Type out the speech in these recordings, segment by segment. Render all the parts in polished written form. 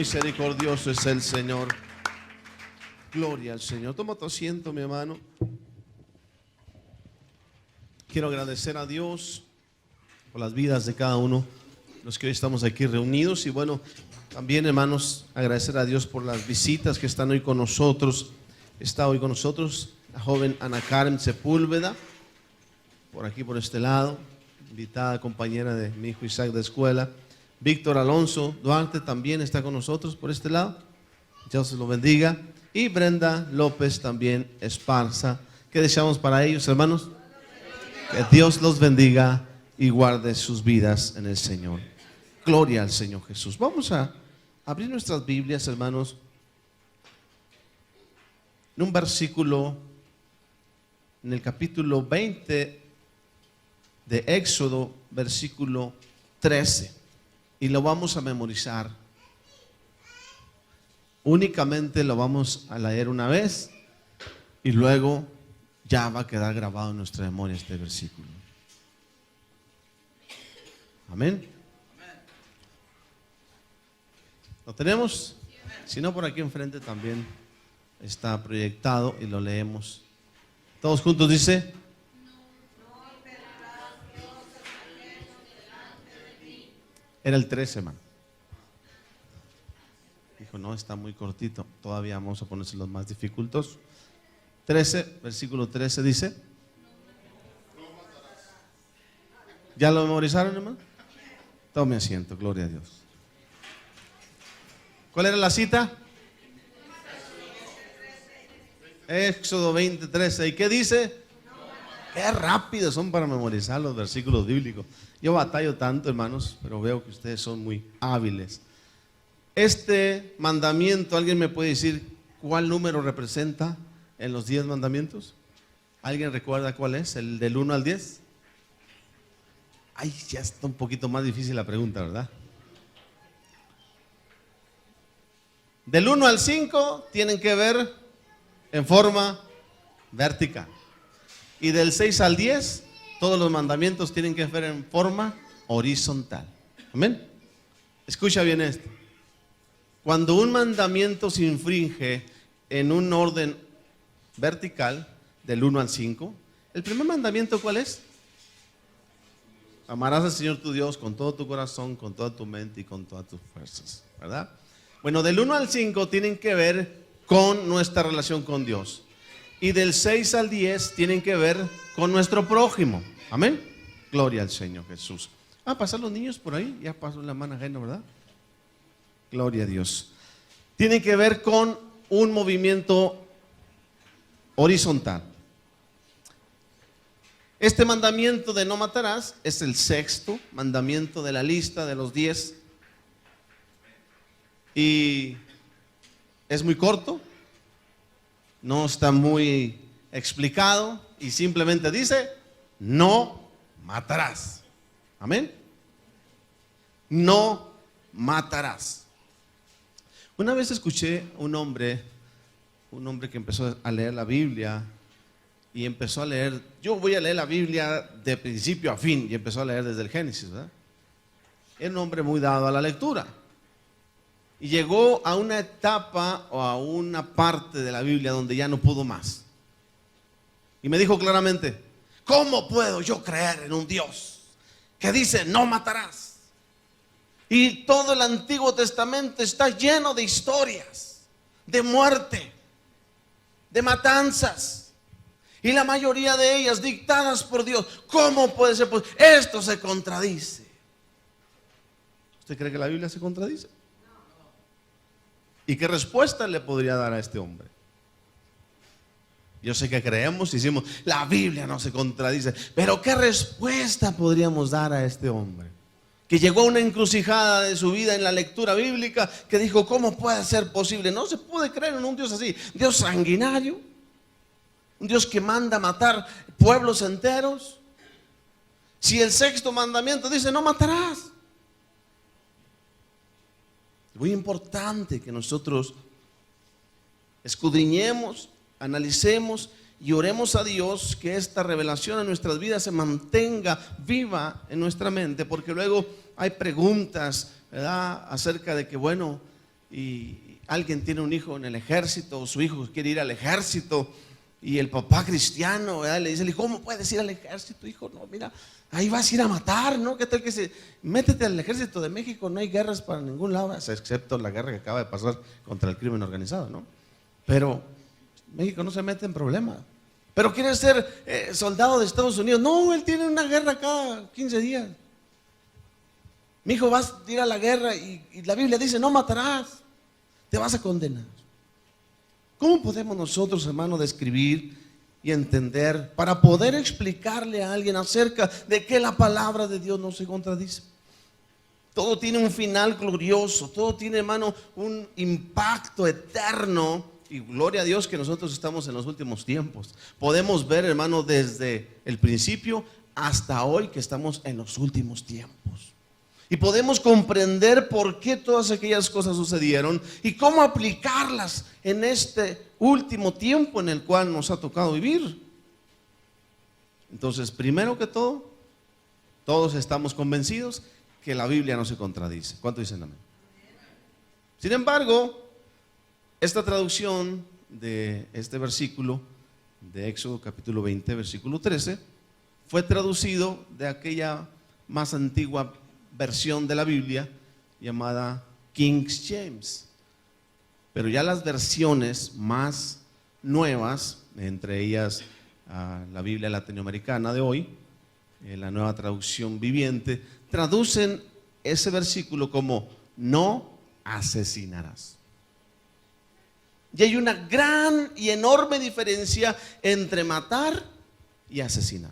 Misericordioso es el Señor. Gloria al Señor. Toma tu asiento, mi hermano. Quiero agradecer a Dios por las vidas de cada uno, los que hoy estamos aquí reunidos. Y bueno, también, hermanos, agradecer a Dios por las visitas que están hoy con nosotros. Está hoy con nosotros la joven Ana Karen Sepúlveda, por aquí, por este lado, invitada compañera de mi hijo Isaac de escuela. Víctor Alonso Duarte también está con nosotros por este lado. Dios los bendiga. Y Brenda López también Esparza. ¿Qué deseamos para ellos, hermanos? Que Dios los bendiga y guarde sus vidas en el Señor. Gloria al Señor Jesús. Vamos a abrir nuestras Biblias, hermanos, en un versículo, en el capítulo 20 de Éxodo, versículo 13. Y lo vamos a memorizar. Únicamente lo vamos a leer una vez y luego ya va a quedar grabado en nuestra memoria este versículo. Amén. ¿Lo tenemos? Si no, por aquí enfrente también está proyectado y lo leemos. Todos juntos dice: era el 13, hermano. Dijo, no, está muy cortito. Todavía vamos a ponerse los más dificultos. 13, versículo 13 dice: ¿ya lo memorizaron, hermano? Tome asiento, gloria a Dios. ¿Cuál era la cita? Éxodo 20, 13. ¿Y qué dice? Qué rápidos son para memorizar los versículos bíblicos. Yo batallo tanto, hermanos, pero veo que ustedes son muy hábiles. Este mandamiento, ¿alguien me puede decir cuál número representa en los 10 mandamientos? ¿Alguien recuerda cuál es? ¿El del 1 al 10? Ay, ya está un poquito más difícil la pregunta, ¿verdad? Del 1 al 5 tienen que ver en forma vertical. Y del 6 al 10, todos los mandamientos tienen que ver en forma horizontal. Amén. Escucha bien esto. Cuando un mandamiento se infringe en un orden vertical, del 1 al 5, el primer mandamiento, ¿cuál es? Amarás al Señor tu Dios con todo tu corazón, con toda tu mente y con todas tus fuerzas, ¿verdad? Bueno, del 1 al 5 tienen que ver con nuestra relación con Dios. Y del 6 al 10 tienen que ver con nuestro prójimo. Amén. Gloria al Señor Jesús. Ah, pasan los niños por ahí. Ya pasó la mano ajena, ¿verdad? Gloria a Dios. Tiene que ver con un movimiento horizontal. Este mandamiento de no matarás es el 6º mandamiento de la lista de los 10. Y es muy corto. No está muy explicado y simplemente dice: no matarás. Amén. No matarás. Una vez escuché un hombre que empezó a leer la Biblia y empezó a leer. Yo voy a leer la Biblia de principio a fin, y empezó a leer desde el Génesis, ¿verdad? Era un hombre muy dado a la lectura. Y llegó a una etapa o a una parte de la Biblia donde ya no pudo más. Y me dijo claramente: ¿cómo puedo yo creer en un Dios que dice no matarás? Y todo el Antiguo Testamento está lleno de historias, de muerte, de matanzas. Y la mayoría de ellas dictadas por Dios. ¿Cómo puede ser? Pues esto se contradice. ¿Usted cree que la Biblia se contradice? ¿Y qué respuesta le podría dar a este hombre? Yo sé que creemos y decimos, la Biblia no se contradice, pero ¿qué respuesta podríamos dar a este hombre? Que llegó a una encrucijada de su vida en la lectura bíblica, que dijo, ¿cómo puede ser posible? No se puede creer en un Dios así, Dios sanguinario, un Dios que manda matar pueblos enteros. Si el 6º mandamiento dice, no matarás. Es muy importante que nosotros escudriñemos, analicemos y oremos a Dios que esta revelación en nuestras vidas se mantenga viva en nuestra mente, porque luego hay preguntas, ¿verdad?, acerca de que, bueno, y alguien tiene un hijo en el ejército, o su hijo quiere ir al ejército, y el papá cristiano, ¿verdad?, le dice, ¿cómo puedes ir al ejército, hijo? No, mira, ahí vas a ir a matar, ¿no? ¿Qué tal que métete al ejército de México? No hay guerras para ningún lado, excepto la guerra que acaba de pasar contra el crimen organizado, ¿no? Pero México no se mete en problemas. Pero quiere ser soldado de Estados Unidos. No, él tiene una guerra cada 15 días. Mi hijo, vas a ir a la guerra y la Biblia dice, no matarás, te vas a condenar. ¿Cómo podemos nosotros, hermano, describir y entender para poder explicarle a alguien acerca de que la palabra de Dios no se contradice? Todo tiene un final glorioso, todo tiene, hermano, un impacto eterno. Y gloria a Dios que nosotros estamos en los últimos tiempos. Podemos ver, hermano, desde el principio hasta hoy que estamos en los últimos tiempos. Y podemos comprender por qué todas aquellas cosas sucedieron y cómo aplicarlas en este último tiempo en el cual nos ha tocado vivir. Entonces, primero que todo, todos estamos convencidos que la Biblia no se contradice. ¿Cuánto dicen amén? Sin embargo, esta traducción de este versículo de Éxodo capítulo 20, versículo 13, fue traducido de aquella más antigua versión de la Biblia llamada King James. Pero ya las versiones más nuevas, entre ellas la Biblia latinoamericana de hoy, la nueva traducción viviente, traducen ese versículo como no asesinarás. Y hay una gran y enorme diferencia entre matar y asesinar.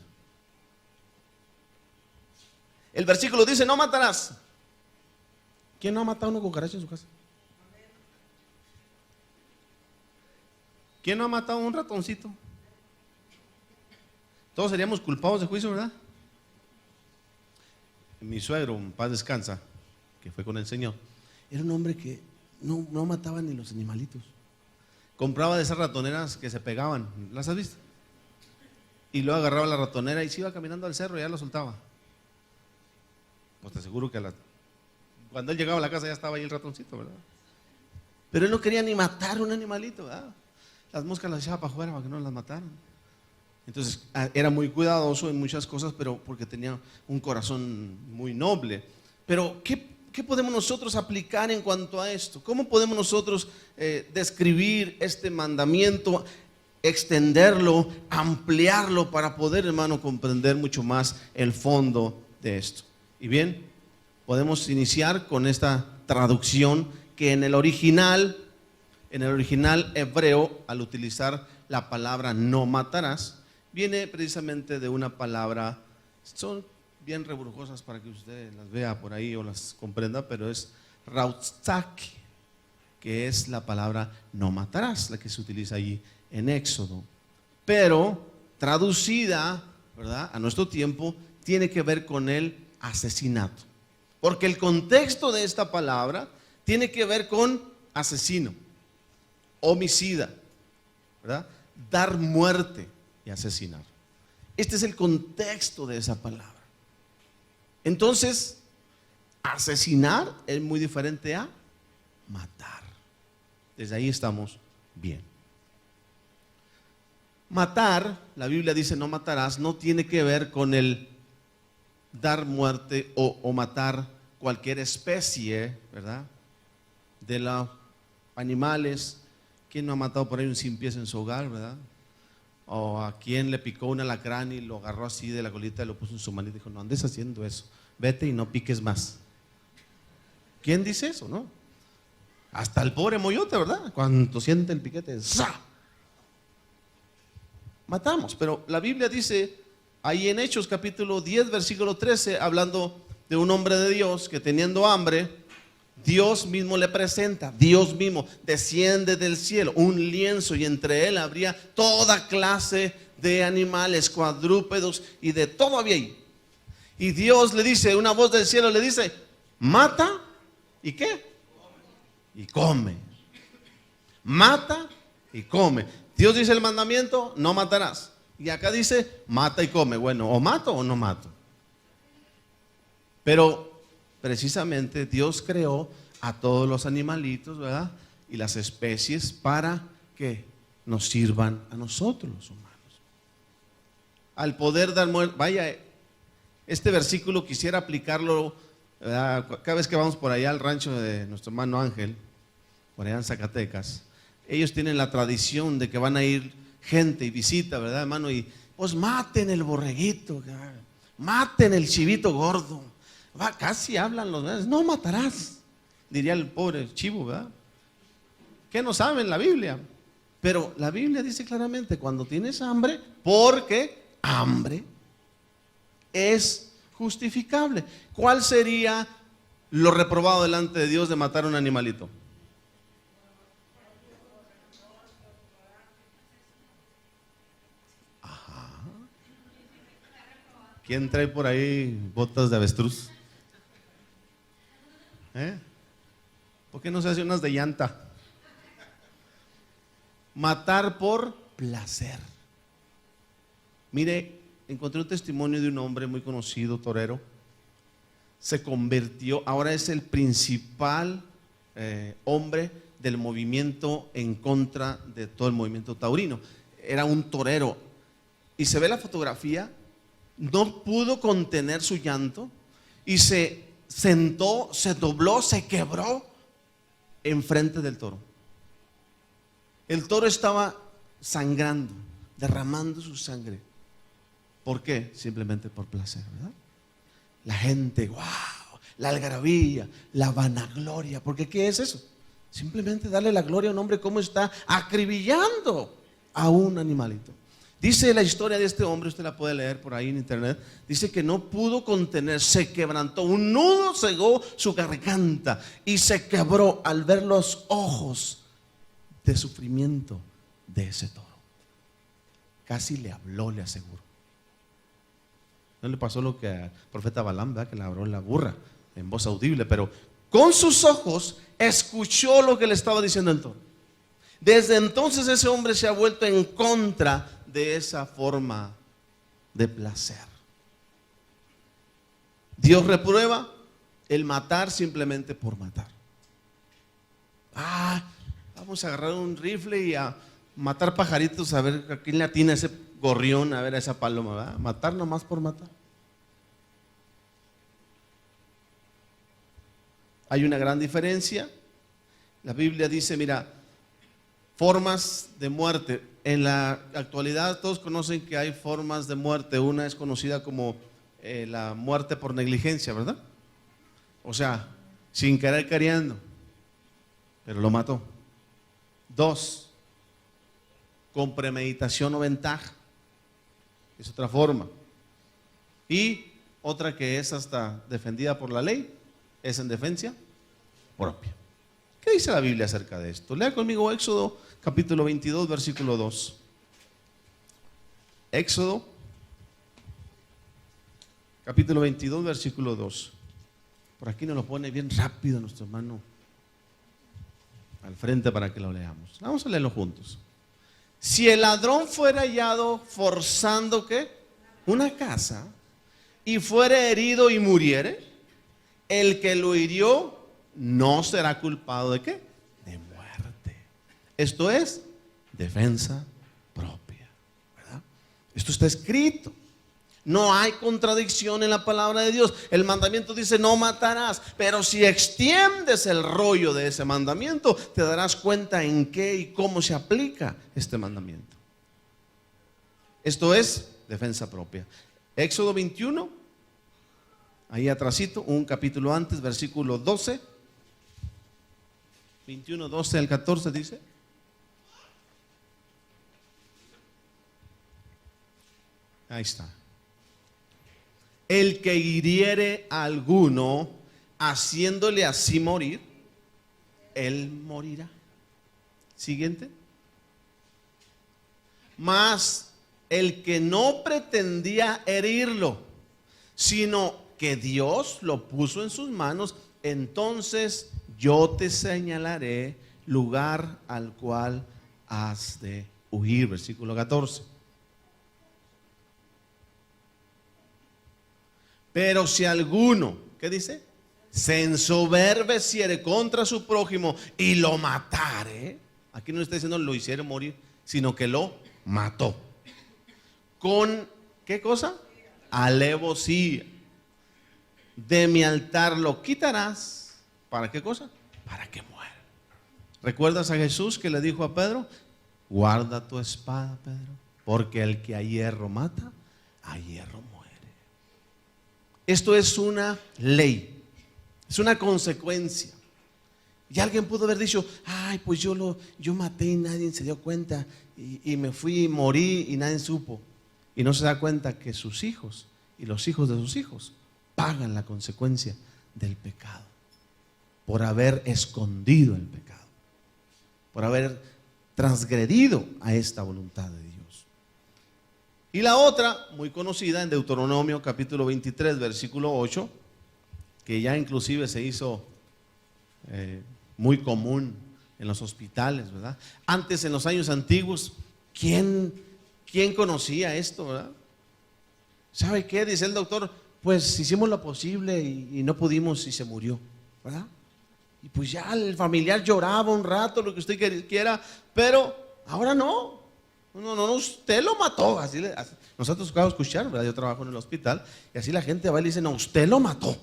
El versículo dice, no matarás. ¿Quién no ha matado una cucaracha en su casa? ¿Quién no ha matado un ratoncito? Todos seríamos culpados de juicio, ¿verdad? Mi suegro, en paz descansa, que fue con el Señor, era un hombre que no mataba ni los animalitos. Compraba de esas ratoneras que se pegaban, ¿las has visto? Y luego agarraba la ratonera y se iba caminando al cerro y ya la soltaba. Pues te aseguro que cuando él llegaba a la casa ya estaba ahí el ratoncito, ¿verdad? Pero él no quería ni matar un animalito, ¿verdad? Las moscas las echaba para afuera para que no las mataran. Entonces era muy cuidadoso en muchas cosas, pero porque tenía un corazón muy noble. Pero ¿qué podemos nosotros aplicar en cuanto a esto? ¿Cómo podemos nosotros describir este mandamiento, extenderlo, ampliarlo para poder, hermano, comprender mucho más el fondo de esto? Y bien, podemos iniciar con esta traducción que en el original hebreo, al utilizar la palabra no matarás, viene precisamente de una palabra, son bien reburjosas para que usted las vea por ahí o las comprenda, pero es rautzak, que es la palabra no matarás, la que se utiliza allí en Éxodo. Pero traducida, ¿verdad?, a nuestro tiempo, tiene que ver con el asesinato. Porque el contexto de esta palabra tiene que ver con asesino, homicida, ¿verdad?, dar muerte y asesinar. Este es el contexto de esa palabra. Entonces, asesinar es muy diferente a matar. Desde ahí estamos bien. Matar, la Biblia dice no matarás, no tiene que ver con el dar muerte o matar cualquier especie, ¿verdad?, de los animales. ¿Quién no ha matado por ahí un sin pies en su hogar, verdad? O a quien le picó un alacrán y lo agarró así de la colita y lo puso en su manita y dijo, no andes haciendo eso, vete y no piques más. ¿Quién dice eso, no? Hasta el pobre moyote, ¿verdad? Cuando siente el piquete, ¡za!, matamos. Pero la Biblia dice ahí en Hechos capítulo 10 versículo 13, hablando de un hombre de Dios que teniendo hambre, Dios mismo le presenta, Dios mismo desciende del cielo, un lienzo, y entre él habría toda clase de animales, cuadrúpedos y de todo había ahí. Y Dios le dice, una voz del cielo le dice, mata y ¿qué? Y come. Mata y come. Dios dice el mandamiento, no matarás. Y acá dice, mata y come. Bueno, o mato o no mato. Pero precisamente Dios creó a todos los animalitos, ¿verdad? Y las especies para que nos sirvan a nosotros los humanos. Al poder dar muerte, vaya, este versículo quisiera aplicarlo, ¿verdad? Cada vez que vamos por allá al rancho de nuestro hermano Ángel, por allá en Zacatecas, ellos tienen la tradición de que van a ir gente y visita, ¿verdad, hermano? Y pues maten el borreguito, maten el chivito gordo. Casi hablan los veces, no matarás, diría el pobre chivo, ¿verdad? ¿Qué no saben la Biblia? Pero la Biblia dice claramente, cuando tienes hambre, porque hambre es justificable. ¿Cuál sería lo reprobado delante de Dios de matar a un animalito? Ajá. ¿Quién trae por ahí botas de avestruz? ¿Por qué no se hace unas de llanta? Matar por placer. Mire, encontré un testimonio de un hombre muy conocido, torero. Se convirtió, ahora es el principal hombre del movimiento en contra de todo el movimiento taurino. Era un torero. Y se ve la fotografía, no pudo contener su llanto y se sentó, se dobló, se quebró enfrente del toro. El toro estaba sangrando, derramando su sangre. ¿Por qué? Simplemente por placer, ¿verdad? La gente, wow, la algarabía, la vanagloria. Porque ¿qué es eso? Simplemente darle la gloria a un hombre como está acribillando a un animalito. Dice la historia de este hombre, usted la puede leer por ahí en internet. Dice que no pudo contener, se quebrantó, un nudo cegó su garganta y se quebró al ver los ojos de sufrimiento de ese toro. Casi le habló, le aseguro. No le pasó lo que al profeta Balaam, ¿verdad? Que le habló la burra en voz audible, pero con sus ojos escuchó lo que le estaba diciendo el toro. Desde entonces ese hombre se ha vuelto en contra de esa forma de placer. Dios reprueba el matar simplemente por matar. Vamos a agarrar un rifle y a matar pajaritos, a ver a quién le atina ese gorrión, a ver a esa paloma, ¿verdad? Matar nomás por matar. Hay una gran diferencia. La Biblia dice, mira, formas de muerte. En la actualidad todos conocen que hay formas de muerte. Una es conocida como la muerte por negligencia, ¿verdad? O sea, sin querer queriendo, pero lo mató. 2, con premeditación o ventaja. Es otra forma. Y otra que es hasta defendida por la ley, es en defensa propia. ¿Qué dice la Biblia acerca de esto? Lea conmigo Éxodo capítulo 22, versículo 2. Éxodo capítulo 22, versículo 2. Por aquí nos lo pone bien rápido nuestro hermano al frente para que lo leamos. Vamos a leerlo juntos. Si el ladrón fuera hallado forzando ¿qué? Una casa y fuere herido y muriere, el que lo hirió no será culpado de ¿qué? De muerte. Esto es defensa propia, ¿verdad? Esto está escrito. No hay contradicción en la palabra de Dios. El mandamiento dice no matarás, pero si extiendes el rollo de ese mandamiento, te darás cuenta en qué y cómo se aplica este mandamiento. Esto es defensa propia. Éxodo 21, ahí atrásito, un capítulo antes, versículo 12. 21, 12 al 14 dice. Ahí está. El que hiriere a alguno haciéndole así morir, él morirá. Siguiente. Mas el que no pretendía herirlo, sino que Dios lo puso en sus manos, entonces yo te señalaré lugar al cual has de huir. Versículo 14. Pero si alguno, ¿qué dice? se ensoberbeciere contra su prójimo y lo matare. Aquí no está diciendo lo hiciere morir, sino que lo mató. ¿Con qué cosa? Alevosía. De mi altar lo quitarás. ¿Para qué cosa? Para que muera. ¿Recuerdas a Jesús que le dijo a Pedro? Guarda tu espada, Pedro, porque el que a hierro mata, a hierro muere. Esto es una ley, es una consecuencia. Y alguien pudo haber dicho, ay, pues yo maté y nadie se dio cuenta, y me fui, morí y nadie supo. Y no se da cuenta que sus hijos y los hijos de sus hijos pagan la consecuencia del pecado, por haber escondido el pecado, por haber transgredido a esta voluntad de Dios. Y la otra, muy conocida en Deuteronomio capítulo 23, versículo 8, que ya inclusive se hizo muy común en los hospitales, ¿verdad? Antes, en los años antiguos, ¿quién conocía esto, verdad? ¿Sabe qué? Dice el doctor, pues hicimos lo posible y no pudimos y se murió, ¿verdad? Y pues ya el familiar lloraba un rato, lo que usted quiera, pero ahora no, usted lo mató. Así nosotros acabamos de escuchar, ¿verdad? Yo trabajo en el hospital y así la gente va y le dice, no, usted lo mató.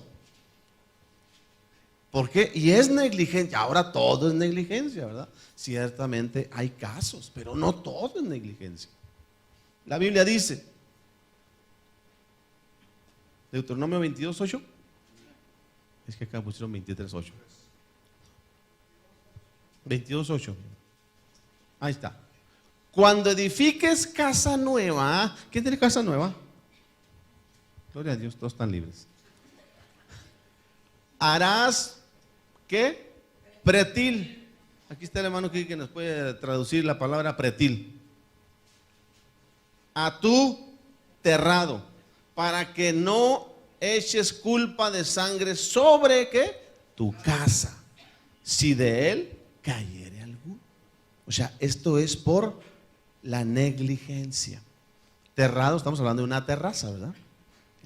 ¿Por qué? Y es negligencia. Ahora todo es negligencia, ¿verdad? Ciertamente hay casos, pero no todo es negligencia. La Biblia dice, Deuteronomio 22:8. Es que acá pusieron 23:8. 22:8. Ahí está. Cuando edifiques casa nueva. ¿Quién tiene casa nueva? Gloria a Dios, todos están libres. Harás, ¿qué? Pretil. Aquí está el hermano que nos puede traducir la palabra pretil. A tu terrado, para que no eches culpa de sangre sobre, ¿qué? Tu casa, si de él cayere alguno. O sea, esto es por la negligencia. Terrado, estamos hablando de una terraza, ¿verdad?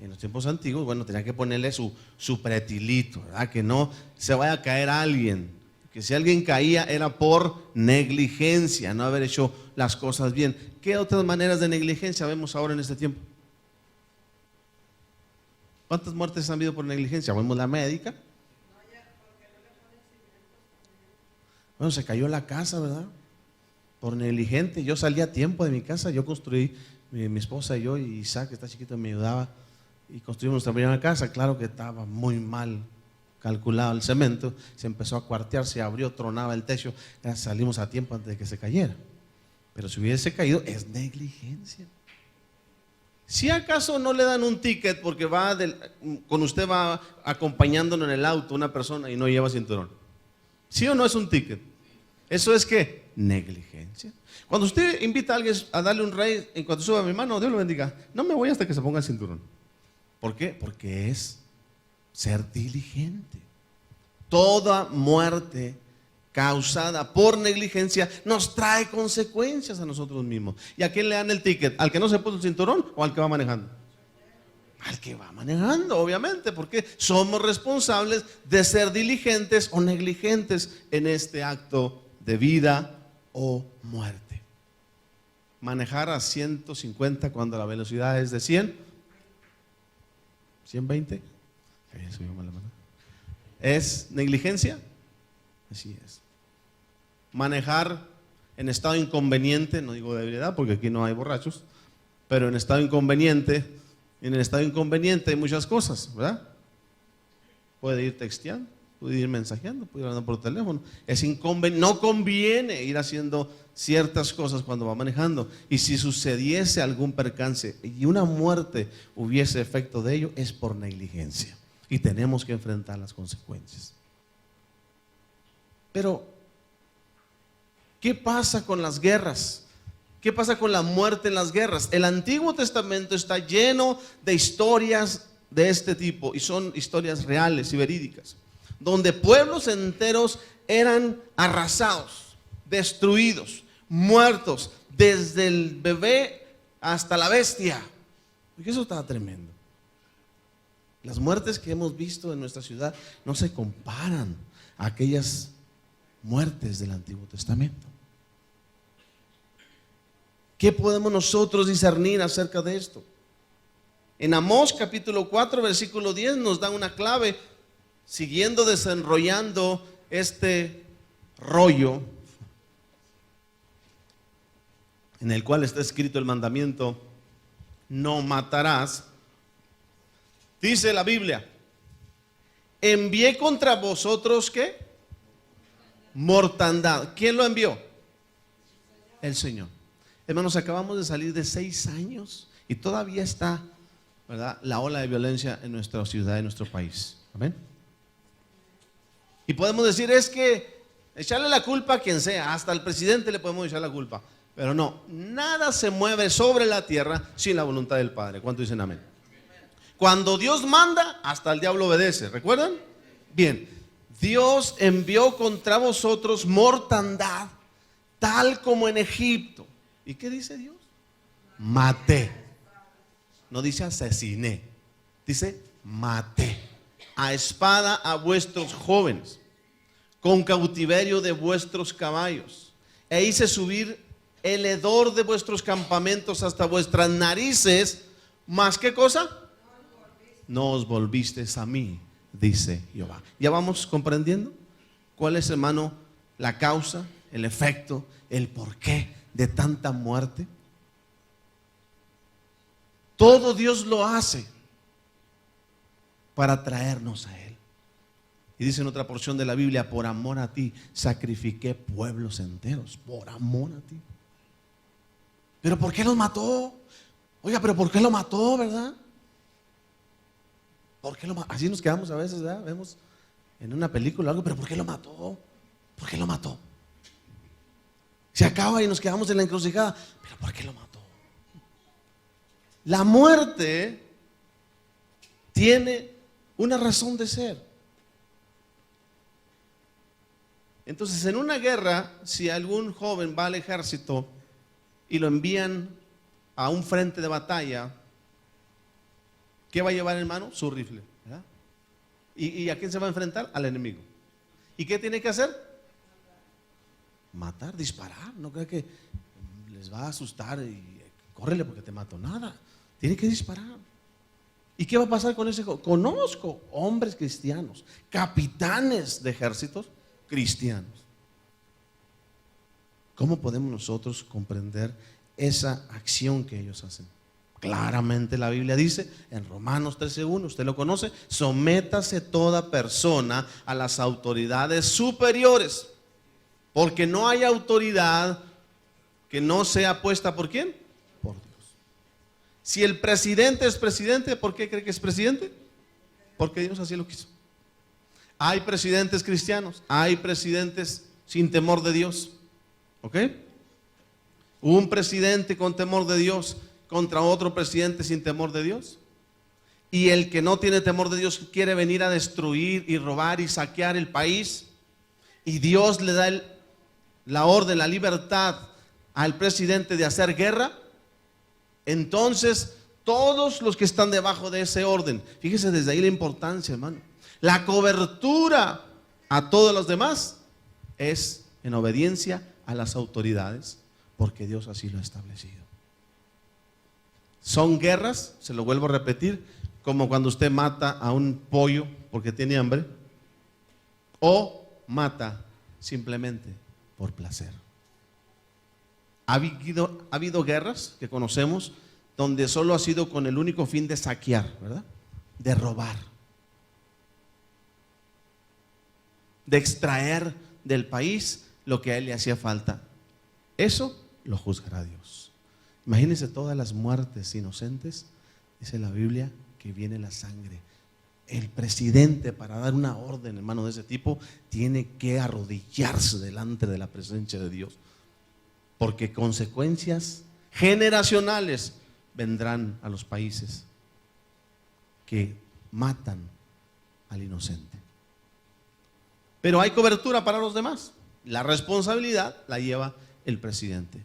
En los tiempos antiguos, bueno, tenía que ponerle su pretilito, ¿verdad? Que no se vaya a caer alguien. Que si alguien caía era por negligencia, no haber hecho las cosas bien. ¿Qué otras maneras de negligencia vemos ahora en este tiempo? ¿Cuántas muertes han habido por negligencia? Vemos la médica. Bueno, se cayó la casa, ¿verdad? Por negligente. Yo salí a tiempo de mi casa, yo construí, mi esposa y yo, y Isaac, que está chiquito, me ayudaba, y construimos nuestra primera casa. Claro que estaba muy mal calculado el cemento, se empezó a cuartear, se abrió, tronaba el techo, ya salimos a tiempo antes de que se cayera. Pero si hubiese caído, es negligencia. Si acaso no le dan un ticket porque con usted va acompañándolo en el auto una persona y no lleva cinturón, ¿sí o no es un ticket? Eso es que negligencia. Cuando usted invita a alguien a darle un rey, en cuanto suba mi mano, Dios lo bendiga, no me voy hasta que se ponga el cinturón. ¿Por qué? Porque es ser diligente. Toda muerte causada por negligencia nos trae consecuencias a nosotros mismos. ¿Y a quién le dan el ticket? ¿Al que no se puso el cinturón o al que va manejando? Al que va manejando, obviamente, porque somos responsables de ser diligentes o negligentes en este acto de vida o muerte. Manejar a 150 cuando la velocidad es de 100, 120, ¿es negligencia? Así es. Manejar en estado inconveniente, no digo de ebriedad porque aquí no hay borrachos, pero en estado inconveniente, en el estado inconveniente hay muchas cosas, ¿verdad? Puede ir texteando, puede ir mensajeando, puede ir hablando por teléfono. No conviene ir haciendo ciertas cosas cuando va manejando. Y si sucediese algún percance y una muerte hubiese efecto de ello, es por negligencia. Y tenemos que enfrentar las consecuencias. Pero, ¿qué pasa con las guerras? ¿Qué pasa con la muerte en las guerras? El Antiguo Testamento está lleno de historias de este tipo, y son historias reales y verídicas, donde pueblos enteros eran arrasados, destruidos, muertos, desde el bebé hasta la bestia. Porque eso estaba tremendo. Las muertes que hemos visto en nuestra ciudad no se comparan a aquellas muertes del Antiguo Testamento. ¿Qué podemos nosotros discernir acerca de esto? En Amós capítulo 4 versículo 10 nos da una clave, siguiendo desenrollando este rollo en el cual está escrito el mandamiento: no matarás. Dice la Biblia: envié contra vosotros, ¿qué? Mortandad. ¿Quién lo envió? El Señor. Hermanos, acabamos de salir de 6 años y todavía está, ¿verdad?, la ola de violencia en nuestra ciudad, en nuestro país. Amén. Y podemos decir, es que echarle la culpa a quien sea, hasta al presidente le podemos echar la culpa. Pero no, nada se mueve sobre la tierra sin la voluntad del Padre. ¿Cuánto dicen amén? Cuando Dios manda, hasta el diablo obedece. ¿Recuerdan? Bien, Dios envió contra vosotros mortandad, tal como en Egipto. ¿Y qué dice Dios? Maté. No dice asesiné, dice maté a espada a vuestros jóvenes, con cautiverio de vuestros caballos, e hice subir el hedor de vuestros campamentos hasta vuestras narices. ¿Más qué cosa? No os volvisteis a mí, dice Jehová. ¿Ya vamos comprendiendo cuál es, hermano, la causa, el efecto, el porqué de tanta muerte? Todo Dios lo hace para traernos a Él. Y dice en otra porción de la Biblia: por amor a ti sacrifiqué pueblos enteros. Por amor a ti. ¿Pero por qué los mató? Oiga, pero ¿por qué lo mató, verdad? ¿Por qué lo mató? Así nos quedamos a veces, ¿verdad? Vemos en una película algo, pero ¿por qué lo mató? ¿Por qué lo mató? Se acaba y nos quedamos en la encrucijada. ¿Pero por qué lo mató? La muerte tiene una razón de ser. Entonces, en una guerra, si algún joven va al ejército y lo envían a un frente de batalla, ¿qué va a llevar en mano? Su rifle, ¿verdad? ¿Y a quién se va a enfrentar? Al enemigo. ¿Y qué tiene que hacer? Matar, disparar. No creo que les va a asustar y córrele porque te mato. Nada, tiene que disparar. ¿Y qué va a pasar con ese joven? Conozco hombres cristianos, capitanes de ejércitos cristianos. ¿Cómo podemos nosotros comprender esa acción que ellos hacen? Claramente la Biblia dice en Romanos 13:1, usted lo conoce: sométase toda persona a las autoridades superiores, porque no hay autoridad que no sea puesta ¿por quién? Por Dios. Si el presidente es presidente, ¿por qué cree que es presidente? Porque Dios así lo quiso. Hay presidentes cristianos, hay presidentes sin temor de Dios. ¿Ok? Un presidente con temor de Dios contra otro presidente sin temor de Dios. Y el que no tiene temor de Dios quiere venir a destruir y robar y saquear el país. Y Dios le da la orden, la libertad al presidente de hacer guerra. Entonces, todos los que están debajo de ese orden, fíjese desde ahí la importancia, hermano. La cobertura a todos los demás es en obediencia a las autoridades, porque Dios así lo ha establecido. Son guerras, se lo vuelvo a repetir, como cuando usted mata a un pollo porque tiene hambre, o mata simplemente por placer. Ha habido guerras que conocemos donde solo ha sido con el único fin de saquear, ¿verdad? De robar, de extraer del país lo que a él le hacía falta. Eso lo juzgará Dios. Imagínense todas las muertes inocentes. Dice la Biblia que viene la sangre. El presidente, para dar una orden, hermano, de ese tipo, tiene que arrodillarse delante de la presencia de Dios, porque consecuencias generacionales vendrán a los países que matan al inocente. Pero hay cobertura para los demás. La responsabilidad la lleva el presidente.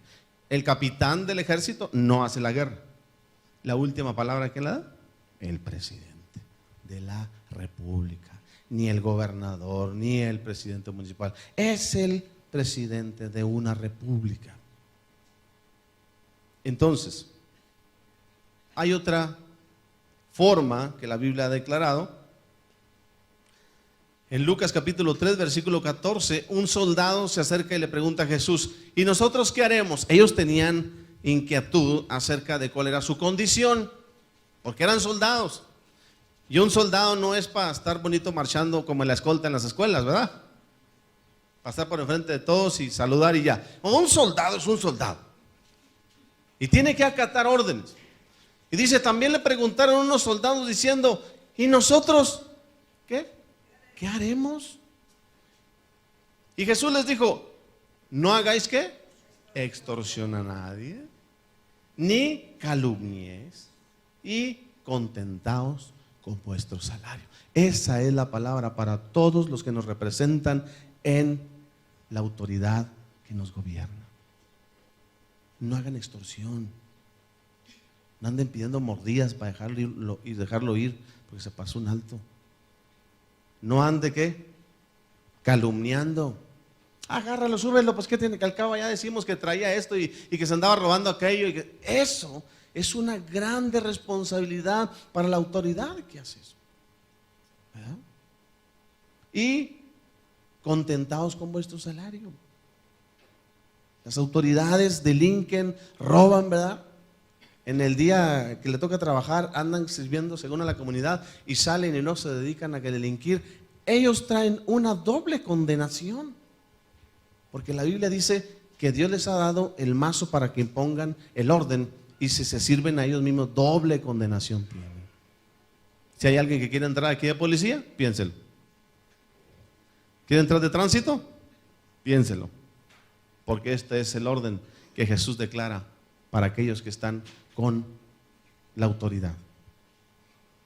El capitán del ejército no hace la guerra. La última palabra que le da, el presidente. de la república, ni el gobernador, ni el presidente municipal. Es el presidente de una república. Entonces, hay otra forma que la Biblia ha declarado. En Lucas capítulo 3, versículo 14, un soldado se acerca y le pregunta a Jesús: ¿y nosotros qué haremos? Ellos tenían inquietud acerca de cuál era su condición, porque eran soldados. Y un soldado no es para estar bonito marchando como en la escolta en las escuelas, ¿verdad? Pasar por enfrente de todos y saludar y ya. Un soldado es un soldado. Y tiene que acatar órdenes. Y dice, también le preguntaron unos soldados diciendo: ¿y nosotros qué? ¿Qué haremos? Y Jesús les dijo: no hagáis ¿qué? Extorsión a nadie, ni calumnies, y contentaos con vuestro salario. Esa es la palabra para todos los que nos representan en la autoridad que nos gobierna. No hagan extorsión. No anden pidiendo mordidas para dejarlo ir porque se pasó un alto. No ande ¿qué? Calumniando. Agárralo, súbelo, pues qué tiene, que al cabo ya decimos que traía esto y que se andaba robando aquello. Eso es una grande responsabilidad para la autoridad que hace eso. ¿Verdad? Y contentaos con vuestro salario. Las autoridades delinquen, roban, ¿verdad? En el día que le toca trabajar, andan sirviendo según a la comunidad y salen y no se dedican a que delinquir. Ellos traen una doble condenación, porque la Biblia dice que Dios les ha dado el mazo para que impongan el orden, y si se sirven a ellos mismos, doble condenación tienen. Si hay alguien que quiere entrar aquí de policía, piénselo. ¿Quiere entrar de tránsito? Piénselo, porque este es el orden que Jesús declara para aquellos que están con la autoridad.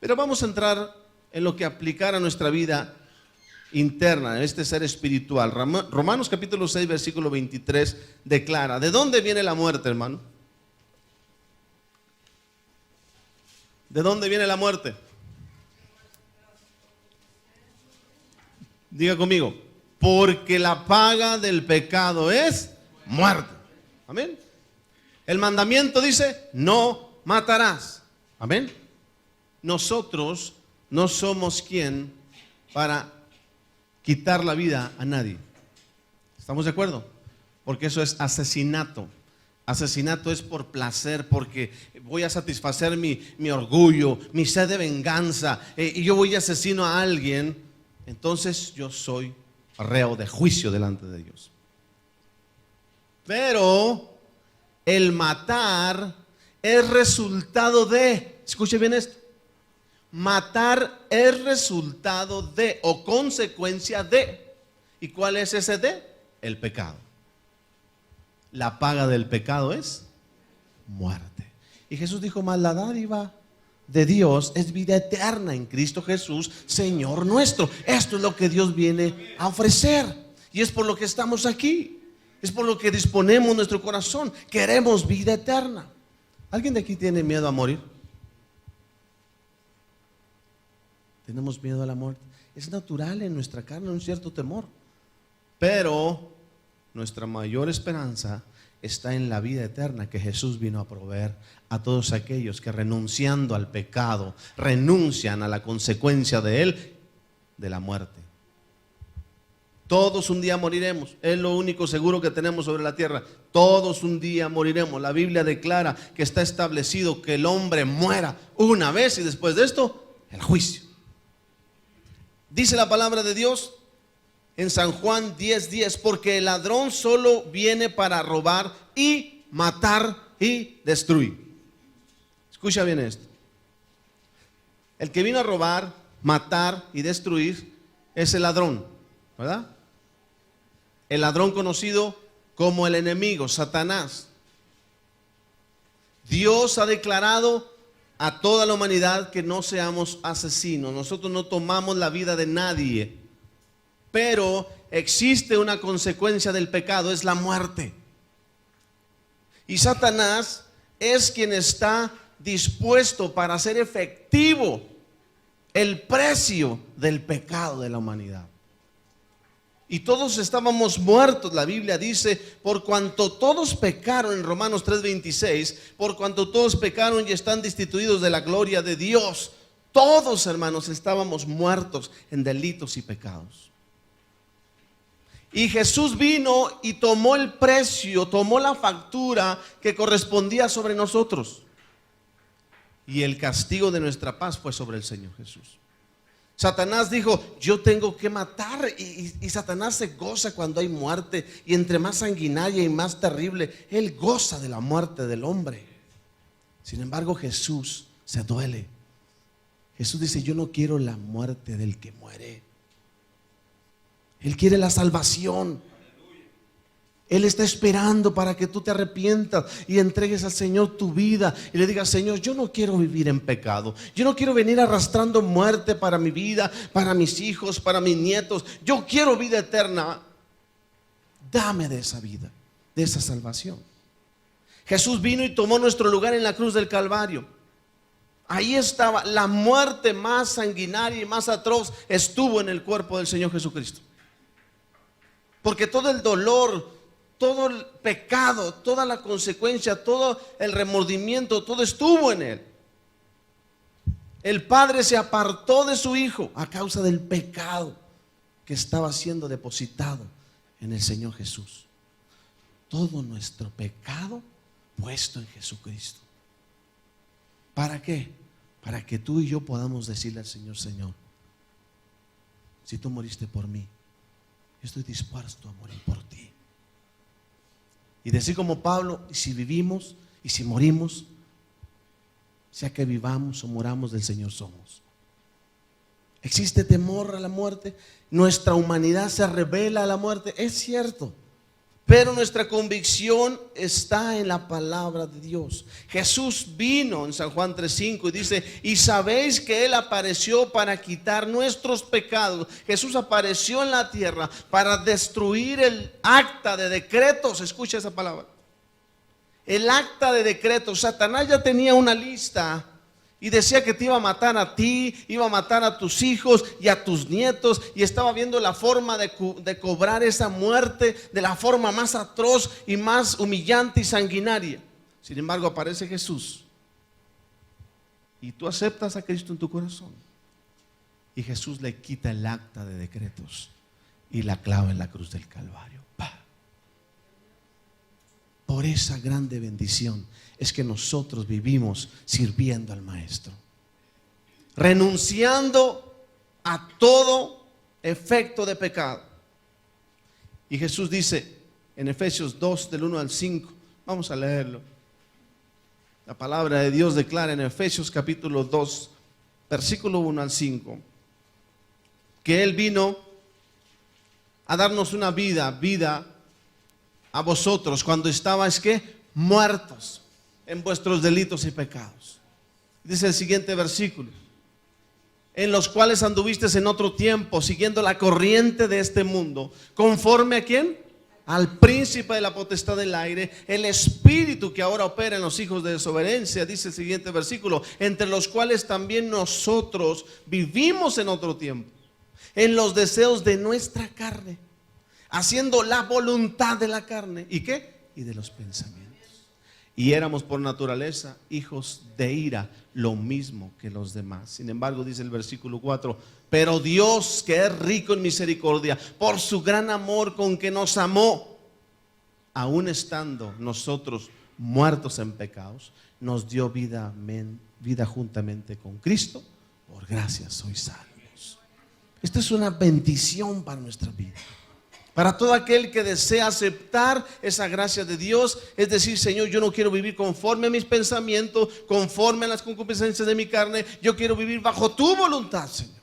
Pero vamos a entrar en lo que aplicar a nuestra vida interna, en este ser espiritual. Romanos capítulo 6, versículo 23 declara: ¿de dónde viene la muerte, hermano? ¿De dónde viene la muerte? Diga conmigo: porque la paga del pecado es muerte. Amén. El mandamiento dice: no matarás. Amén. Nosotros no somos quien para quitar la vida a nadie. ¿Estamos de acuerdo? Porque eso es asesinato. Asesinato es por placer, porque voy a satisfacer mi orgullo, mi sed de venganza, y yo voy y asesino a alguien. Entonces yo soy reo de juicio delante de Dios. Pero el matar es resultado de, escuche bien esto, matar es resultado de o consecuencia de. ¿Y cuál es ese de? El pecado. La paga del pecado es muerte. Y Jesús dijo: mas la dádiva de Dios es vida eterna en Cristo Jesús, Señor nuestro. Esto es lo que Dios viene a ofrecer, y es por lo que estamos aquí. Es por lo que disponemos nuestro corazón. Queremos vida eterna. ¿Alguien de aquí tiene miedo a morir? Tenemos miedo a la muerte. Es natural en nuestra carne un cierto temor. Pero nuestra mayor esperanza está en la vida eterna que Jesús vino a proveer a todos aquellos que, renunciando al pecado, renuncian a la consecuencia de él, de la muerte. Todos un día moriremos, es lo único seguro que tenemos sobre la tierra. Todos un día moriremos. La Biblia declara que está establecido que el hombre muera una vez, y después de esto, el juicio. Dice la palabra de Dios en San Juan 10:10: porque el ladrón solo viene para robar y matar y destruir. Escucha bien esto. El que vino a robar, matar y destruir es el ladrón, ¿verdad? El ladrón conocido como el enemigo, Satanás. Dios ha declarado a toda la humanidad que no seamos asesinos. Nosotros no tomamos la vida de nadie, pero existe una consecuencia del pecado, es la muerte. Y Satanás es quien está dispuesto para hacer efectivo el precio del pecado de la humanidad. Y todos estábamos muertos, la Biblia dice, por cuanto todos pecaron, en Romanos 3:26, por cuanto todos pecaron y están destituidos de la gloria de Dios. Todos, hermanos, estábamos muertos en delitos y pecados. Y Jesús vino y tomó el precio, tomó la factura que correspondía sobre nosotros. Y el castigo de nuestra paz fue sobre el Señor Jesús. Satanás dijo, yo tengo que matar, y Satanás se goza cuando hay muerte, y entre más sanguinaria y más terrible, él goza de la muerte del hombre. Sin embargo, Jesús se duele. Jesús dice, yo no quiero la muerte del que muere. Él quiere la salvación. Él está esperando para que tú te arrepientas y entregues al Señor tu vida y le digas, Señor, yo no quiero vivir en pecado. Yo no quiero venir arrastrando muerte para mi vida, para mis hijos, para mis nietos. Yo quiero vida eterna. Dame de esa vida, de esa salvación. Jesús vino y tomó nuestro lugar en la cruz del Calvario. Ahí estaba la muerte más sanguinaria y más atroz, estuvo en el cuerpo del Señor Jesucristo. Porque todo el dolor, todo el pecado, toda la consecuencia, todo el remordimiento, todo estuvo en él. El Padre se apartó de su Hijo a causa del pecado que estaba siendo depositado en el Señor Jesús. Todo nuestro pecado puesto en Jesucristo. ¿Para qué? Para que tú y yo podamos decirle al Señor, Señor, si tú moriste por mí, yo estoy dispuesto a morir por ti. Y decir como Pablo, y si vivimos y si morimos, sea que vivamos o moramos, del Señor somos. ¿Existe temor a la muerte? Nuestra humanidad se revela a la muerte, es cierto. Pero nuestra convicción está en la palabra de Dios. Jesús vino en San Juan 3:5 y dice, y sabéis que Él apareció para quitar nuestros pecados. Jesús apareció en la tierra para destruir el acta de decretos. Escucha esa palabra. El acta de decretos. Satanás ya tenía una lista y decía que te iba a matar a ti, iba a matar a tus hijos y a tus nietos, y estaba viendo la forma de cobrar esa muerte de la forma más atroz y más humillante y sanguinaria. Sin embargo, aparece Jesús y tú aceptas a Cristo en tu corazón, y Jesús le quita el acta de decretos y la clava en la cruz del Calvario. ¡Pah! Por esa grande bendición es que nosotros vivimos sirviendo al Maestro, renunciando a todo efecto de pecado. Y Jesús dice en Efesios 2, del 1 al 5, vamos a leerlo. La palabra de Dios declara en Efesios capítulo 2, versículo 1 al 5, que Él vino a darnos una vida a vosotros cuando estabais, ¿qué? Muertos en vuestros delitos y pecados. Dice el siguiente versículo, en los cuales anduvisteis en otro tiempo, siguiendo la corriente de este mundo, conforme a ¿quién? Al príncipe de la potestad del aire, el espíritu que ahora opera en los hijos de desobediencia. Dice el siguiente versículo, entre los cuales también nosotros vivimos en otro tiempo, en los deseos de nuestra carne, haciendo la voluntad de la carne. ¿Y qué? Y de los pensamientos. Y éramos por naturaleza hijos de ira, lo mismo que los demás. Sin embargo, dice el versículo 4, pero Dios, que es rico en misericordia, por su gran amor con que nos amó, aun estando nosotros muertos en pecados, nos dio vida juntamente con Cristo. Por gracia sois salvos. Esta es una bendición para nuestra vida. Para todo aquel que desea aceptar esa gracia de Dios, es decir, Señor, yo no quiero vivir conforme a mis pensamientos, conforme a las concupiscencias de mi carne, yo quiero vivir bajo tu voluntad, Señor.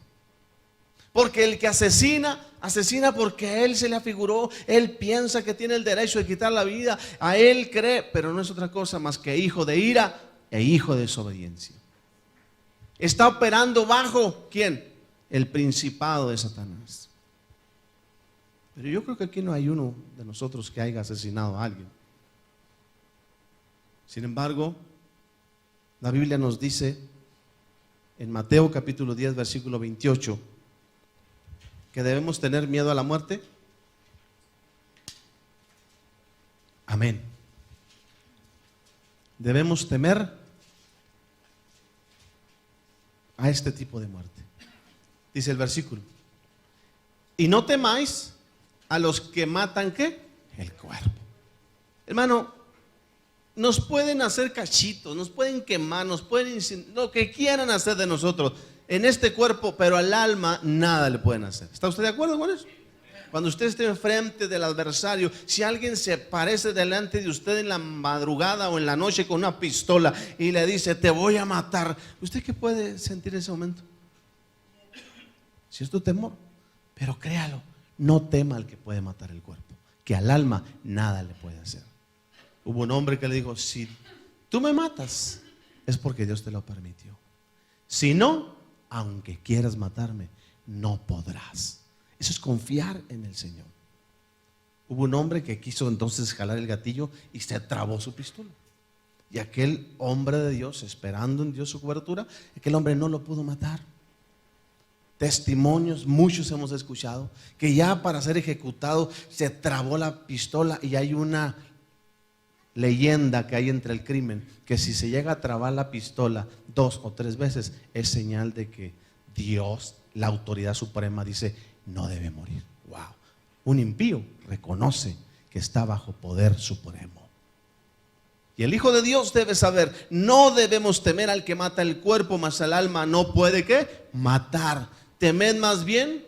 Porque el que asesina porque a él se le afiguró, él piensa que tiene el derecho de quitar la vida, a él cree, pero no es otra cosa más que hijo de ira e hijo de desobediencia. Está operando bajo, ¿quién? El principado de Satanás. Pero yo creo que aquí no hay uno de nosotros que haya asesinado a alguien. Sin embargo, la Biblia nos dice en Mateo capítulo 10, versículo 28, que debemos tener miedo a la muerte. Amén. Debemos temer a este tipo de muerte. Dice el versículo: y no temáis a los que matan, ¿qué? El cuerpo. Hermano, nos pueden hacer cachitos, nos pueden quemar, nos pueden lo que quieran hacer de nosotros en este cuerpo, pero al alma nada le pueden hacer. ¿Está usted de acuerdo con eso? Cuando usted esté enfrente del adversario, si alguien se aparece delante de usted en la madrugada o en la noche con una pistola y le dice: te voy a matar, ¿usted qué puede sentir en ese momento? Si es tu temor. Pero créalo, no tema al que puede matar el cuerpo, que al alma nada le puede hacer. Hubo un hombre que le dijo: si tú me matas, es porque Dios te lo permitió. Si no, aunque quieras matarme, no podrás. Eso es confiar en el Señor. Hubo un hombre que quiso entonces jalar el gatillo y se trabó su pistola. Y aquel hombre de Dios, esperando en Dios su cobertura, aquel hombre no lo pudo matar. Testimonios, muchos hemos escuchado, que ya para ser ejecutado se trabó la pistola. Y hay una leyenda que hay entre el crimen, que si se llega a trabar la pistola 2 o 3 veces, es señal de que Dios, la autoridad suprema, dice: no debe morir. Wow. Un impío reconoce que está bajo poder supremo. Y el Hijo de Dios debe saber: no debemos temer al que mata el cuerpo, mas al alma no puede, ¿qué? Matar. Temed más bien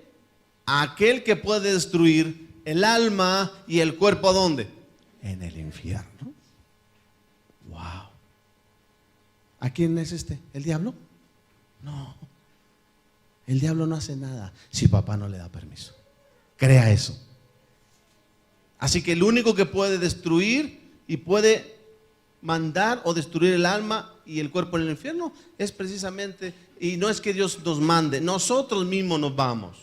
a aquel que puede destruir el alma y el cuerpo. ¿A dónde? En el infierno. Wow. ¿A quién es este? ¿El diablo? No. El diablo no hace nada si papá no le da permiso. Crea eso. Así que el único que puede destruir y puede mandar o destruir el alma y el cuerpo en el infierno es precisamente, y no es que Dios nos mande, nosotros mismos nos vamos.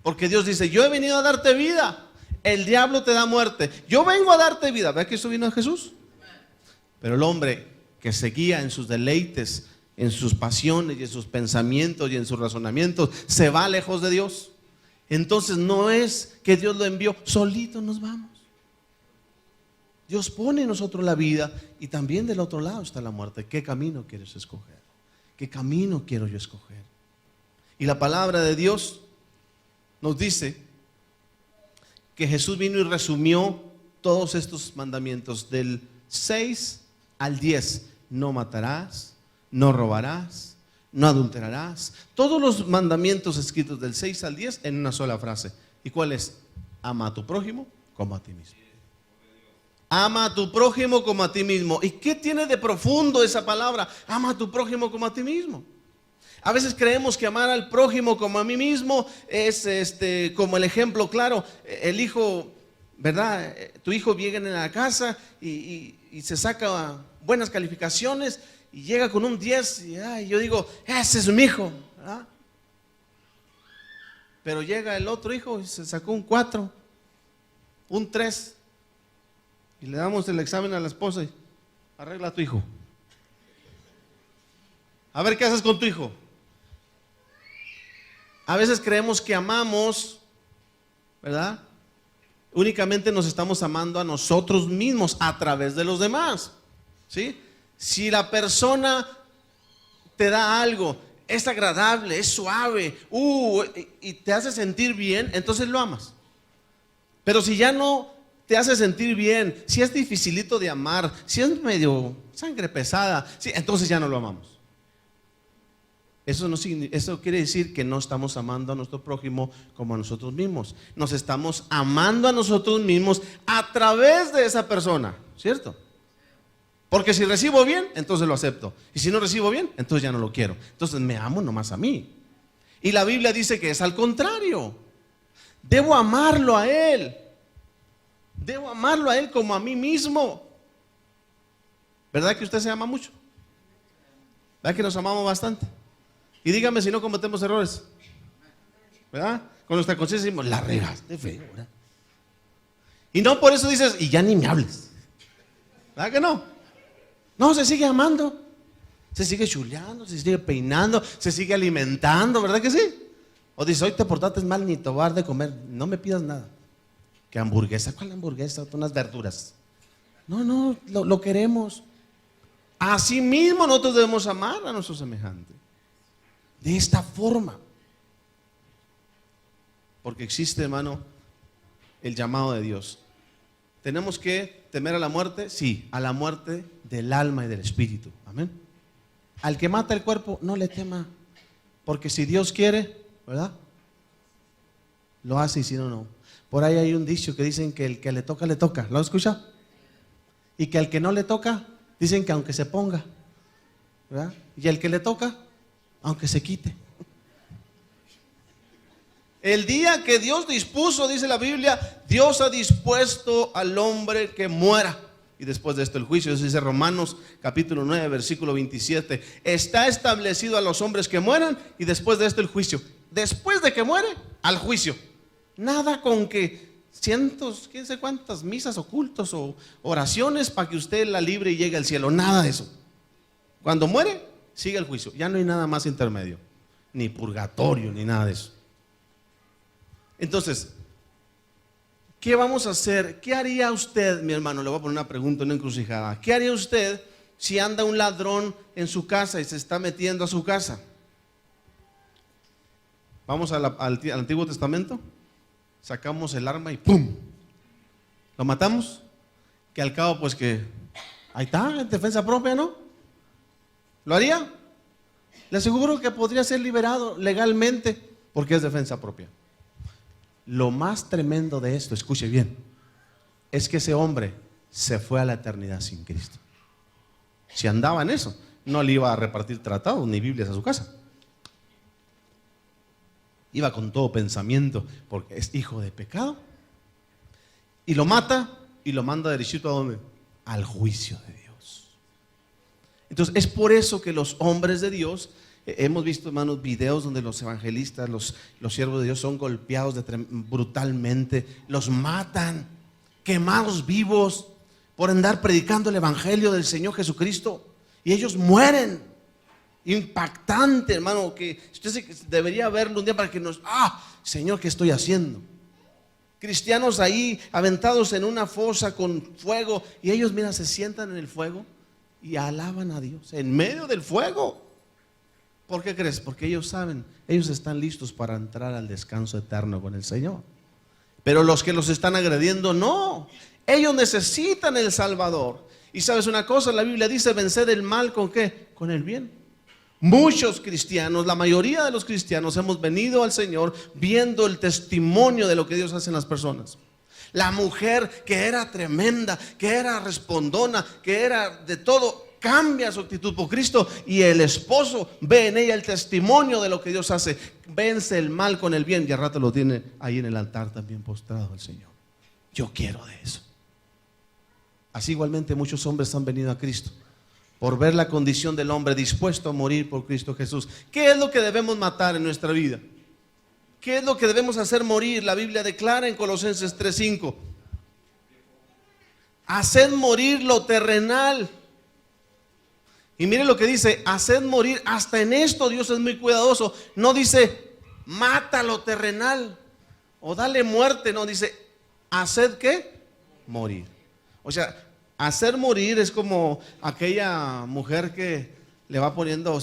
Porque Dios dice: yo he venido a darte vida. El diablo te da muerte, yo vengo a darte vida. ¿Ves que eso vino a Jesús? Pero el hombre que se guía en sus deleites, en sus pasiones y en sus pensamientos y en sus razonamientos, se va lejos de Dios. Entonces no es que Dios lo envió, solito nos vamos. Dios pone en nosotros la vida, y también del otro lado está la muerte. ¿Qué camino quieres escoger? ¿Qué camino quiero yo escoger? Y la palabra de Dios nos dice que Jesús vino y resumió todos estos mandamientos del 6 al 10. No matarás, no robarás, no adulterarás. Todos los mandamientos escritos del 6 al 10 en una sola frase. ¿Y cuál es? Ama a tu prójimo como a ti mismo. Ama a tu prójimo como a ti mismo. ¿Y qué tiene de profundo esa palabra? Ama a tu prójimo como a ti mismo. A veces creemos que amar al prójimo como a mí mismo es como el ejemplo claro. El hijo, ¿verdad? Tu hijo viene a la casa y se saca buenas calificaciones y llega con un 10 y yo digo: ese es mi hijo, ¿verdad? Pero llega el otro hijo y se sacó un 4, un 3. Y le damos el examen a la esposa y: arregla a tu hijo. A ver qué haces con tu hijo. A veces creemos que amamos, ¿verdad? Únicamente nos estamos amando a nosotros mismos a través de los demás, ¿sí? Si la persona te da algo, es agradable, es suave, y te hace sentir bien, entonces lo amas. Pero si ya no te hace sentir bien, si es dificilito de amar, si es medio sangre pesada, sí, entonces ya no lo amamos. Eso quiere decir que no estamos amando a nuestro prójimo como a nosotros mismos. Nos estamos amando a nosotros mismos a través de esa persona, ¿cierto? Porque si recibo bien, entonces lo acepto. Y si no recibo bien, entonces ya no lo quiero. Entonces me amo nomás a mí. Y la Biblia dice que es al contrario. Debo amarlo a Él. Debo amarlo a Él como a mí mismo. ¿Verdad que usted se ama mucho? ¿Verdad que nos amamos bastante? Y dígame si no cometemos errores, ¿verdad? Con nuestra conciencia decimos: la regaste feo, ¿verdad? Y no por eso dices: y ya ni me hables. ¿Verdad que no? No, se sigue amando. Se sigue chuleando, se sigue peinando, se sigue alimentando, ¿verdad que sí? O dice, hoy te portaste mal, ni te voy a dar de comer, no me pidas nada. ¿Qué hamburguesa? ¿Cuál hamburguesa? Unas verduras. No, lo queremos. Así mismo nosotros debemos amar a nuestro semejante. De esta forma. Porque existe, hermano, el llamado de Dios. ¿Tenemos que temer a la muerte? Sí, a la muerte del alma y del espíritu. Amén. Al que mata el cuerpo, no le tema. Porque si Dios quiere, ¿verdad? Lo hace y si no, no. Por ahí hay un dicho que dicen que el que le toca, le toca. ¿Lo escucha? Y que al que no le toca, dicen que aunque se ponga, ¿verdad? Y al que le toca, aunque se quite. El día que Dios dispuso, dice la Biblia, Dios ha dispuesto al hombre que muera. Y después de esto el juicio, eso dice Romanos capítulo 9, versículo 27. Está establecido a los hombres que mueran y después de esto el juicio. Después de que muere, al juicio. Nada con que cientos, quién sé cuántas misas o cultos o oraciones para que usted la libre y llegue al cielo. Nada de eso. Cuando muere, sigue el juicio. Ya no hay nada más intermedio. Ni purgatorio, ni nada de eso. Entonces, ¿qué vamos a hacer? ¿Qué haría usted, mi hermano? Le voy a poner una pregunta, una encrucijada. ¿Qué haría usted si anda un ladrón en su casa y se está metiendo a su casa? Vamos al Antiguo Testamento, sacamos el arma y ¡pum! ¿Lo matamos? Que al cabo, pues que ahí está, en defensa propia, ¿no? ¿Lo haría? Le aseguro que podría ser liberado legalmente porque es defensa propia. Lo más tremendo de esto, escuche bien, es que ese hombre se fue a la eternidad sin Cristo. Si andaba en eso, no le iba a repartir tratados ni Biblias a su casa. Iba con todo pensamiento, porque es hijo de pecado. Y lo mata y lo manda derechito ¿a dónde? Al juicio de Dios. Entonces es por eso que los hombres de Dios, hemos visto, hermanos, videos donde los evangelistas, los siervos de Dios son golpeados brutalmente, los matan, quemados vivos por andar predicando el evangelio del Señor Jesucristo, y ellos mueren. Impactante, hermano, que usted debería verlo un día para que Señor, ¿qué estoy haciendo? Cristianos ahí aventados en una fosa con fuego, y ellos, mira, se sientan en el fuego y alaban a Dios en medio del fuego. ¿Por qué crees? Porque ellos saben, ellos están listos para entrar al descanso eterno con el Señor. Pero los que los están agrediendo, no. Ellos necesitan el Salvador. Y sabes una cosa, la Biblia dice vencer el mal ¿con qué? Con el bien. Muchos cristianos, la mayoría de los cristianos hemos venido al Señor viendo el testimonio de lo que Dios hace en las personas. La mujer que era tremenda, que era respondona, que era de todo, cambia su actitud por Cristo, y el esposo ve en ella el testimonio de lo que Dios hace. Vence el mal con el bien, y al rato lo tiene ahí en el altar también postrado al Señor. Yo quiero de eso. Así igualmente muchos hombres han venido a Cristo por ver la condición del hombre dispuesto a morir por Cristo Jesús. ¿Qué es lo que debemos matar en nuestra vida? ¿Qué es lo que debemos hacer morir? La Biblia declara en Colosenses 3:5: haced morir lo terrenal. Y mire lo que dice: haced morir. Hasta en esto Dios es muy cuidadoso. No dice mata lo terrenal o dale muerte, no, dice haced ¿qué? Morir. O sea, hacer morir es como aquella mujer que le va poniendo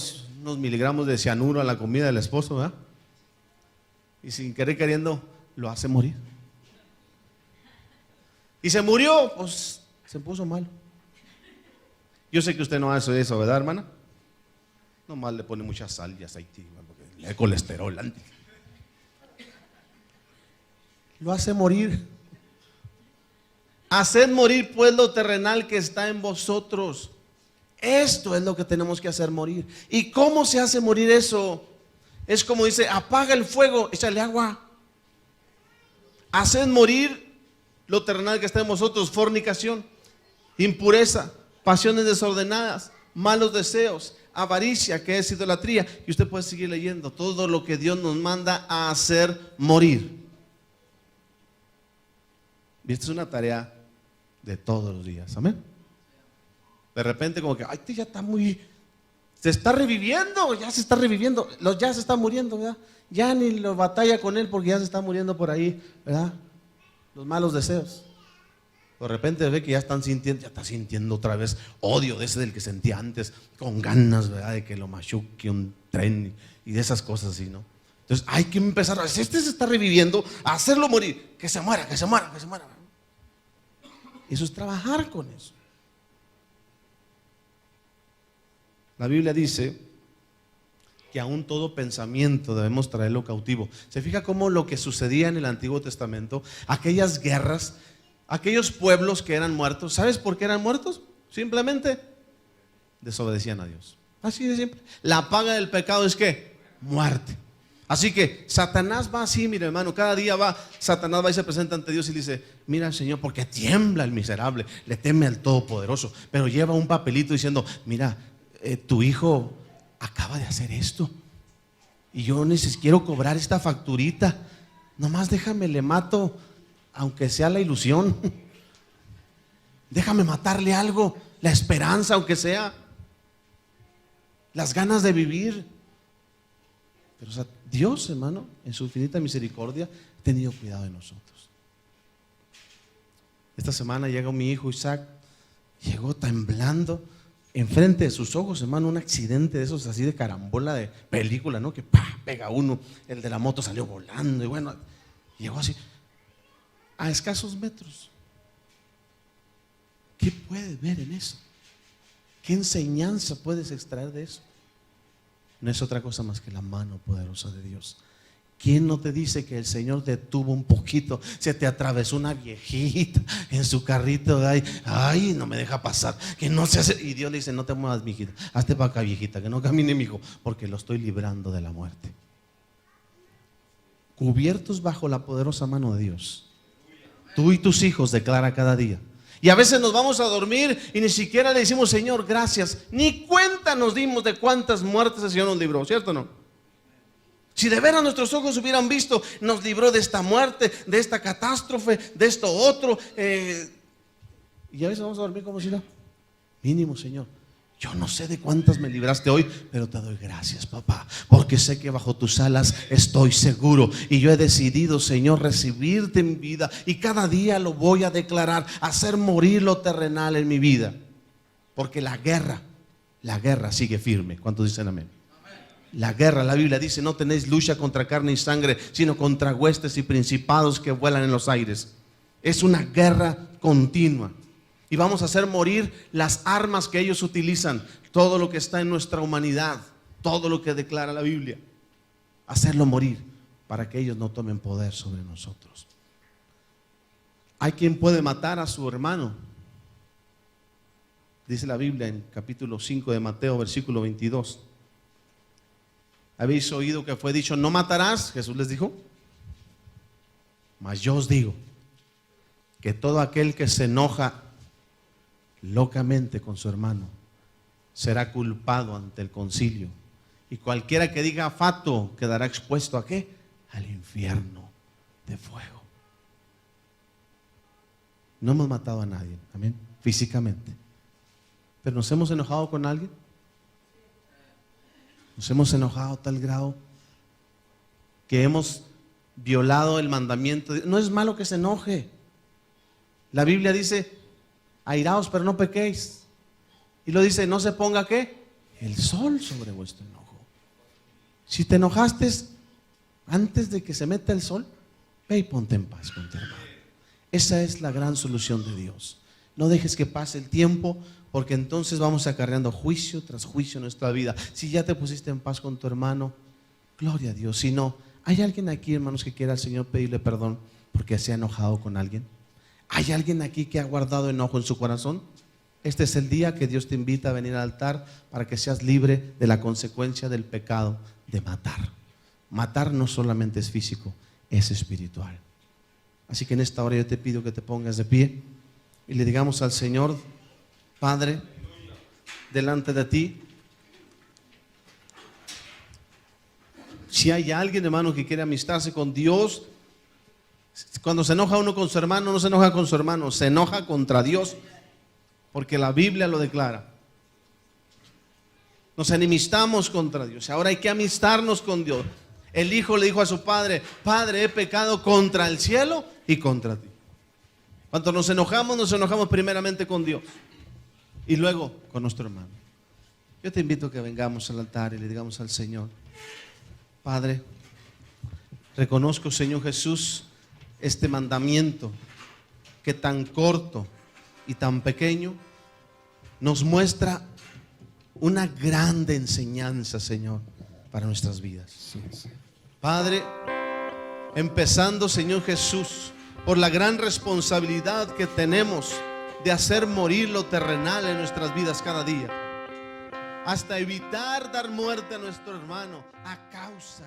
unos miligramos de cianuro a la comida del esposo, ¿verdad? Y sin querer queriendo lo hace morir. Y se murió, pues se puso malo. Yo sé que usted no hace eso, ¿verdad, hermana? Nomás le pone mucha sal y aceite, porque le da colesterol antes. Lo hace morir. Haced morir pues lo terrenal que está en vosotros. Esto es lo que tenemos que hacer morir. ¿Y cómo se hace morir eso? Es como dice: apaga el fuego, échale agua. Haced morir lo terrenal que está en vosotros: fornicación, impureza, pasiones desordenadas, malos deseos, avaricia, que es idolatría. Y usted puede seguir leyendo todo lo que Dios nos manda a hacer morir. Y esta es una tarea de todos los días, amén. De repente como que, ay, este ya está muy Se está reviviendo, ya se está reviviendo, ya se está muriendo, ¿verdad? Ya ni lo batalla con él porque ya se está muriendo por ahí, ¿verdad? Los malos deseos. De repente ve que ya está sintiendo otra vez odio de ese del que sentía antes, con ganas, ¿verdad? De que lo machuque un tren y de esas cosas así, ¿no? Entonces hay que empezar a, si este se está reviviendo, a hacerlo morir, que se muera, que se muera, que se muera. Eso es trabajar con eso. La Biblia dice que aún todo pensamiento debemos traerlo cautivo. ¿Se fija cómo lo que sucedía en el Antiguo Testamento, aquellas guerras, aquellos pueblos que eran muertos, ¿sabes por qué eran muertos? Simplemente desobedecían a Dios. Así de simple. La paga del pecado es ¿qué? Muerte. Así que Satanás va así, mira hermano, cada día va, Satanás va y se presenta ante Dios y dice, mira Señor, porque tiembla el miserable, le teme al Todopoderoso, pero lleva un papelito diciendo, mira, tu hijo acaba de hacer esto y yo quiero cobrar esta facturita, nomás déjame, le mato, aunque sea la ilusión, déjame matarle algo, la esperanza, aunque sea, las ganas de vivir. Pero o sea, Dios, hermano, en su infinita misericordia, ha tenido cuidado de nosotros. Esta semana llegó mi hijo Isaac, llegó temblando, enfrente de sus ojos, hermano, un accidente de esos así de carambola de película, ¿no? Que pega uno, el de la moto salió volando y bueno, llegó así, a escasos metros. ¿Qué puedes ver en eso? ¿Qué enseñanza puedes extraer de eso? No es otra cosa más que la mano poderosa de Dios. ¿Quién no te dice que el Señor detuvo un poquito? Se te atravesó una viejita en su carrito, ay, no me deja pasar, que no se hace. Y Dios le dice, no te muevas, mijita, hazte para acá, viejita, que no camine, mijo, porque lo estoy librando de la muerte. Cubiertos bajo la poderosa mano de Dios. Tú y tus hijos declara cada día. Y a veces nos vamos a dormir y ni siquiera le decimos, Señor, gracias. Ni cuenta nos dimos de cuántas muertes el Señor nos libró, ¿cierto o no? Si de veras nuestros ojos hubieran visto, nos libró de esta muerte, de esta catástrofe, de esto otro. Y a veces vamos a dormir como si no. Mínimo, Señor, yo no sé de cuántas me libraste hoy, pero te doy gracias, papá, porque sé que bajo tus alas estoy seguro. Y yo he decidido, Señor, recibirte en vida. Y cada día lo voy a declarar, hacer morir lo terrenal en mi vida. Porque la guerra sigue firme. ¿Cuántos dicen amén? La guerra, la Biblia dice, no tenéis lucha contra carne y sangre, sino contra huestes y principados que vuelan en los aires. Es una guerra continua. Y vamos a hacer morir las armas que ellos utilizan, todo lo que está en nuestra humanidad, todo lo que declara la Biblia. Hacerlo morir para que ellos no tomen poder sobre nosotros. Hay quien puede matar a su hermano. Dice la Biblia en capítulo 5 de Mateo, versículo 22. ¿Habéis oído que fue dicho, no matarás? Jesús les dijo. Mas yo os digo que todo aquel que se enoja locamente con su hermano será culpado ante el concilio. Y cualquiera que diga fato quedará expuesto ¿a qué? Al infierno de fuego. No hemos matado a nadie, amén, físicamente. Pero nos hemos enojado con alguien. Nos hemos enojado a tal grado que hemos violado el mandamiento. No es malo que se enoje. La Biblia dice, airaos pero no pequéis. Y lo dice, no se ponga ¿qué? El sol sobre vuestro enojo. Si te enojaste antes de que se meta el sol, ve y ponte en paz con tu hermano. Esa es la gran solución de Dios. No dejes que pase el tiempo, porque entonces vamos acarreando juicio tras juicio en nuestra vida. Si ya te pusiste en paz con tu hermano, gloria a Dios. Si no, ¿hay alguien aquí, hermanos, que quiera al Señor pedirle perdón porque se ha enojado con alguien? ¿Hay alguien aquí que ha guardado enojo en su corazón? Este es el día que Dios te invita a venir al altar para que seas libre de la consecuencia del pecado de matar. Matar no solamente es físico, es espiritual. Así que en esta hora yo te pido que te pongas de pie y le digamos al Señor, Padre, delante de ti, si hay alguien, hermano, que quiere amistarse con Dios, cuando se enoja uno con su hermano, no se enoja con su hermano, se enoja contra Dios, porque la Biblia lo declara. Nos enemistamos contra Dios. Ahora hay que amistarnos con Dios. El hijo le dijo a su padre: Padre, he pecado contra el cielo y contra ti. Cuando nos enojamos primeramente con Dios y luego con nuestro hermano. Yo te invito a que vengamos al altar y le digamos al Señor: Padre, reconozco, Señor Jesús, este mandamiento que tan corto y tan pequeño nos muestra una grande enseñanza, Señor, para nuestras vidas. Padre, empezando, Señor Jesús, por la gran responsabilidad que tenemos de hacer morir lo terrenal en nuestras vidas cada día, hasta evitar dar muerte a nuestro hermano a causa